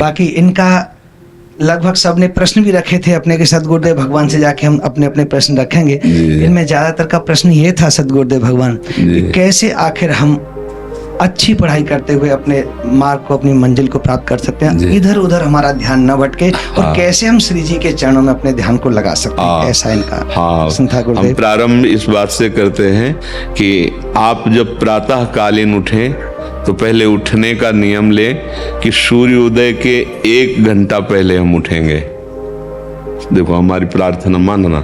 बाकी इनका लगभग सबने प्रश्न भी रखे थे अपने के सदगुरुदेव भगवान से जाके हम अपने अपने प्रश्न रखेंगे। इनमें ज्यादातर का प्रश्न ये था सदगुरुदेव भगवान कि कैसे आखिर हम अच्छी पढ़ाई करते हुए अपने मार्ग को, अपनी मंजिल को प्राप्त कर सकते हैं, इधर उधर हमारा ध्यान न भटके, और कैसे हम श्री जी के चरणों में अपने ध्यान को लगा सकते हैं, ऐसा इनका प्रश्न था गुरुदेव। हम प्रारंभ इस बात से करते हैं कि आप जब प्रातः कालीन उठें तो पहले उठने का नियम लें कि सूर्योदय के 1 घंटा पहले हम उठेंगे। देखो हमारी प्रार्थना मानना,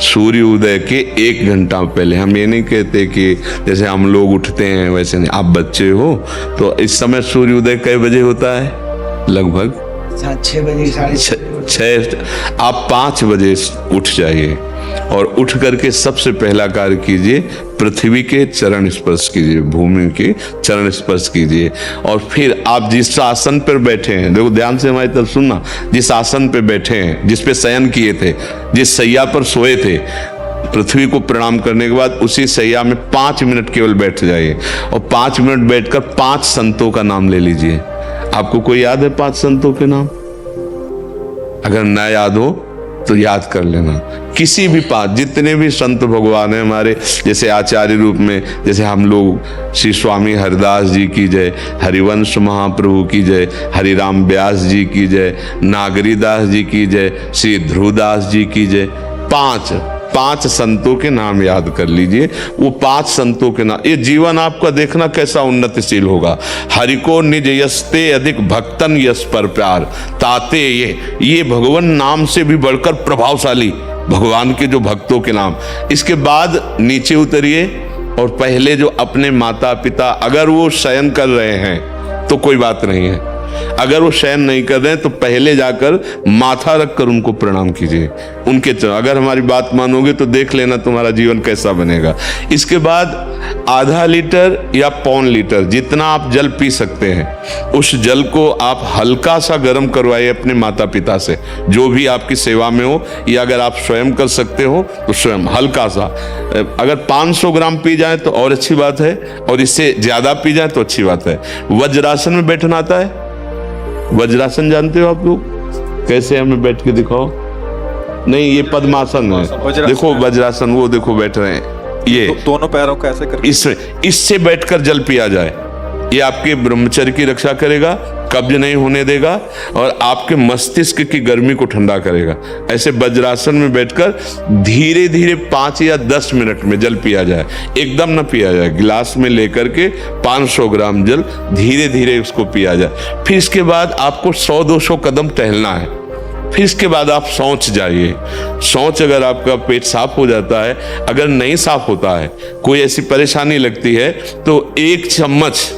सूर्योदय के 1 घंटा पहले। हम ये नहीं कहते कि जैसे हम लोग उठते हैं वैसे नहीं। आप बच्चे हो तो इस समय सूर्योदय कई बजे होता है? लगभग 6 बजे, 6। आप 5 बजे उठ जाइए और उठ करके सबसे पहला कार्य कीजिए, पृथ्वी के चरण स्पर्श कीजिए, भूमि के चरण स्पर्श कीजिए। और फिर आप जिस आसन पर बैठे हैं, देखो ध्यान से हमारी तरफ सुनना, जिस आसन पे बैठे हैं, जिस पे शयन किए थे, जिस सैया पर सोए थे, पृथ्वी को प्रणाम करने के बाद उसी सैया में 5 मिनट केवल बैठ जाइए और 5 मिनट बैठकर 5 संतों का नाम ले लीजिए। आपको कोई याद है 5 संतों के नाम? अगर ना याद हो तो याद कर लेना। किसी भी 5, जितने भी संत भगवान हैं हमारे, जैसे आचार्य रूप में, जैसे हम लोग श्री स्वामी हरिदास जी की जय, हरिवंश महाप्रभु की जय, हरिराम व्यास जी की जय, नागरीदास जी की जय, श्री ध्रुवदास जी की जय। 5 संतों के नाम याद कर लीजिए। वो 5 संतों के नाम, ये जीवन आपका देखना कैसा उन्नतिशील होगा। हरि को निज यस्ते अधिक भक्तन यस पर प्यार ताते ये भगवान नाम से भी बढ़कर प्रभावशाली भगवान के जो भक्तों के नाम। इसके बाद नीचे उतरिए और पहले जो अपने माता पिता, अगर वो शयन कर रहे हैं तो कोई बात नहीं है, अगर वो शयन नहीं कर रहे हैं तो पहले जाकर माथा रखकर उनको प्रणाम कीजिए, उनके चरण। अगर हमारी बात मानोगे तो देख लेना तुम्हारा जीवन कैसा बनेगा। इसके बाद आधा लीटर या 1.25 लीटर जितना आप जल पी सकते हैं, उस जल को आप हल्का सा गर्म करवाइए अपने माता पिता से, जो भी आपकी सेवा में हो, या अगर आप स्वयं कर सकते हो तो स्वयं हल्का सा। अगर 500 ग्राम पी जाए तो और अच्छी बात है, और इससे ज्यादा पी जाए तो अच्छी बात है। वज्रासन में बैठना आता है? वज्रासन जानते हो आप लोग? कैसे हमें बैठ के दिखाओ। नहीं, ये पद्मासन है। देखो वज्रासन, वो देखो बैठ रहे हैं, ये दोनों पैरों को ऐसे करके इससे बैठकर जल पिया जाए। ये आपके ब्रह्मचर्य की रक्षा करेगा, कब्ज नहीं होने देगा, और आपके मस्तिष्क की गर्मी को ठंडा करेगा। ऐसे वज्रासन में बैठकर धीरे धीरे 5 या 10 मिनट में जल पिया जाए। एकदम ना पिया जाए, गिलास में लेकर के 500 ग्राम जल धीरे धीरे उसको पिया जाए। फिर इसके बाद आपको 100-200 कदम टहलना है। फिर इसके बाद आप शौच जाइए। शौच, अगर आपका पेट साफ हो जाता है, अगर नहीं साफ होता है, कोई ऐसी परेशानी लगती है, तो 1 चम्मच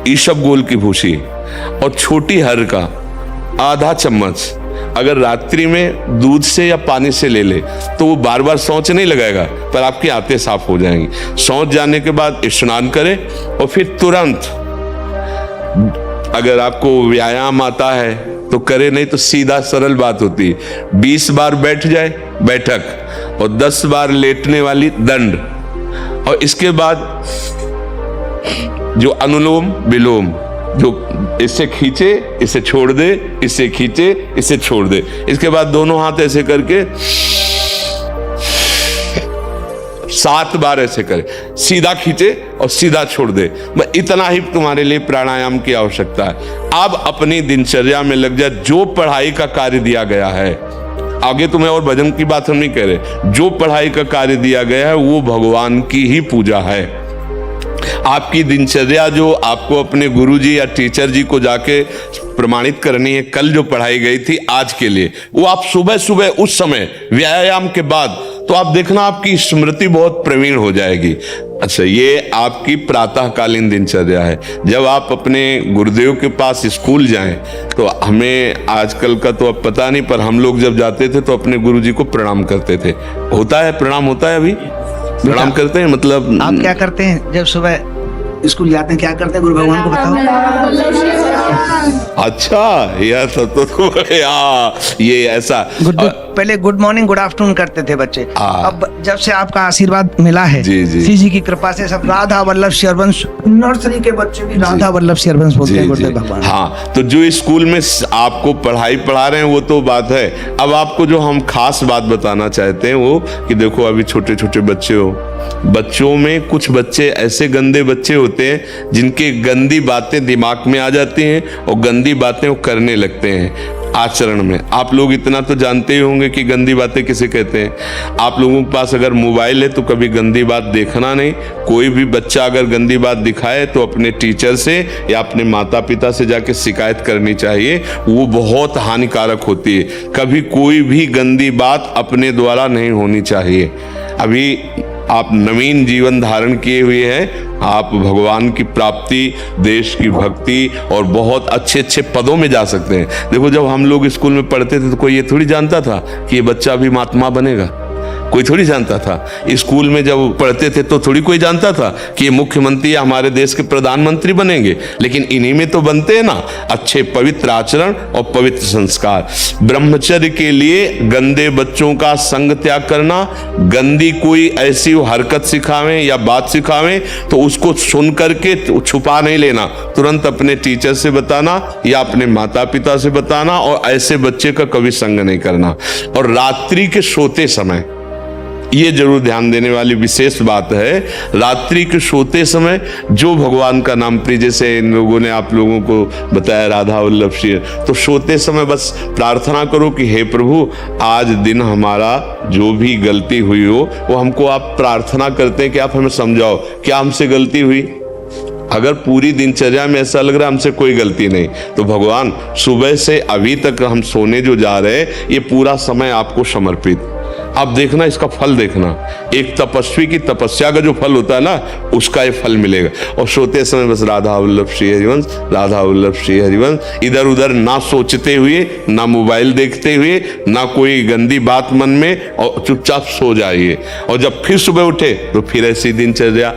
ईसबगोल की भूसी और छोटी हर का आधा चम्मच अगर रात्रि में दूध से या पानी से ले ले तो वो बार बार शौच नहीं लगाएगा, पर आपकी आंतें साफ हो जाएंगी। शौच जाने के बाद स्नान करें और फिर तुरंत, अगर आपको व्यायाम आता है तो करे, नहीं तो सीधा सरल बात होती है, 20 बार बैठ जाए बैठक और 10 बार लेटने वाली दंड, और इसके बाद जो अनुलोम विलोम, जो इससे खींचे इसे छोड़ दे, इससे खींचे इसे छोड़ दे। इसके बाद दोनों हाथ ऐसे करके 7 बार ऐसे करे, सीधा खींचे और सीधा छोड़ दे। इतना ही तुम्हारे लिए प्राणायाम की आवश्यकता है। अब अपनी दिनचर्या में लग जा। जो पढ़ाई का कार्य दिया गया है, आगे तुम्हें और भजन की बात हम नहीं कह रहे, जो पढ़ाई का कार्य दिया गया है वो भगवान की ही पूजा है। आपकी दिनचर्या जो आपको अपने गुरुजी या टीचर जी को जाके प्रमाणित करनी है, कल जो पढ़ाई गई थी आज के लिए, वो आप सुबह सुबह उस समय व्यायाम के बाद, तो आप देखना आपकी स्मृति बहुत प्रवीण हो जाएगी। अच्छा, ये आपकी प्रातःकालीन दिनचर्या है। जब आप अपने गुरुदेव के पास स्कूल जाएं, तो हमें आजकल का तो अब पता नहीं, पर हम लोग जब जाते थे तो अपने गुरुजी को प्रणाम करते थे। होता है प्रणाम? होता है अभी प्रणाम करते हैं? मतलब आप क्या करते हैं जब सुबह स्कूल जाते हैं, क्या करते हैं गुरु भगवान को बताओ? अच्छा, यह तो ये ऐसा पहले गुड मॉर्निंग गुड आफ्टरनून करते थे बच्चे। हाँ। अब जब से आपका आशीर्वाद मिला है जी, जी। श्री जी की कृपा से सब राधा वल्लभ शेरवंश, नर्सरी के बच्चे भी राधा वल्लभ शेरवंश बोलते हैं गुरुदेव भगवान। हाँ, तो जो स्कूल में आपको पढ़ाई पढ़ा रहे हैं वो तो बात है। अब आपको जो हम खास बात बताना चाहते हैं वो कि देखो अभी छोटे छोटे बच्चे हो, बच्चों में कुछ बच्चे ऐसे गंदे बच्चे होते हैं जिनके गंदी बातें दिमाग में आ जाती हैं और गंदी बातें वो करने लगते हैं आचरण में। आप लोग इतना तो जानते ही होंगे कि गंदी बातें किसे कहते हैं। आप लोगों के पास अगर मोबाइल है तो कभी गंदी बात देखना नहीं। कोई भी बच्चा अगर गंदी बात दिखाए तो अपने टीचर से या अपने माता पिता से जाके शिकायत करनी चाहिए, वो बहुत हानिकारक होती है। कभी कोई भी गंदी बात अपने द्वारा नहीं होनी चाहिए। अभी आप नवीन जीवन धारण किए हुए हैं, आप भगवान की प्राप्ति, देश की भक्ति और बहुत अच्छे अच्छे पदों में जा सकते हैं। देखो जब हम लोग स्कूल में पढ़ते थे तो कोई ये थोड़ी जानता था कि ये बच्चा भी महात्मा बनेगा, कोई थोड़ी जानता था। स्कूल में जब पढ़ते थे तो थोड़ी कोई जानता था कि ये मुख्यमंत्री या हमारे देश के प्रधानमंत्री बनेंगे, लेकिन इन्हीं में तो बनते हैं ना अच्छे पवित्र आचरण और पवित्र संस्कार। ब्रह्मचर्य के लिए गंदे बच्चों का संग त्याग करना, गंदी कोई ऐसी हरकत सिखावें या बात सिखावें तो उसको सुन करके छुपा नहीं लेना, तुरंत अपने टीचर से बताना या अपने माता पिता से बताना और ऐसे बच्चे का कभी संग नहीं करना। और रात्रि के सोते समय ये जरूर ध्यान देने वाली विशेष बात है, रात्रि के सोते समय जो भगवान का नाम प्रिय, जैसे इन लोगों ने आप लोगों को बताया राधा वल्लभ शेर, तो सोते समय बस प्रार्थना करो कि हे प्रभु आज दिन हमारा जो भी गलती हुई हो वो हमको आप प्रार्थना करते हैं कि आप हमें समझाओ क्या हमसे गलती हुई। अगर पूरी दिनचर्या में ऐसा लग रहा है हमसे कोई गलती नहीं, तो भगवान सुबह से अभी तक हम सोने जो जा रहे हैं ये पूरा समय आपको समर्पित। आप देखना इसका फल देखना, एक तपस्वी की तपस्या का जो फल होता है ना उसका ये फल मिलेगा। और सोते समय बस राधा वल्लभ श्री हरिवंश, राधा वल्लभ श्री हरिवंश, इधर उधर ना सोचते हुए, ना मोबाइल देखते हुए, ना कोई गंदी बात मन में, और चुपचाप सो जाइए। और जब फिर सुबह उठे तो फिर ऐसी दिनचर्या।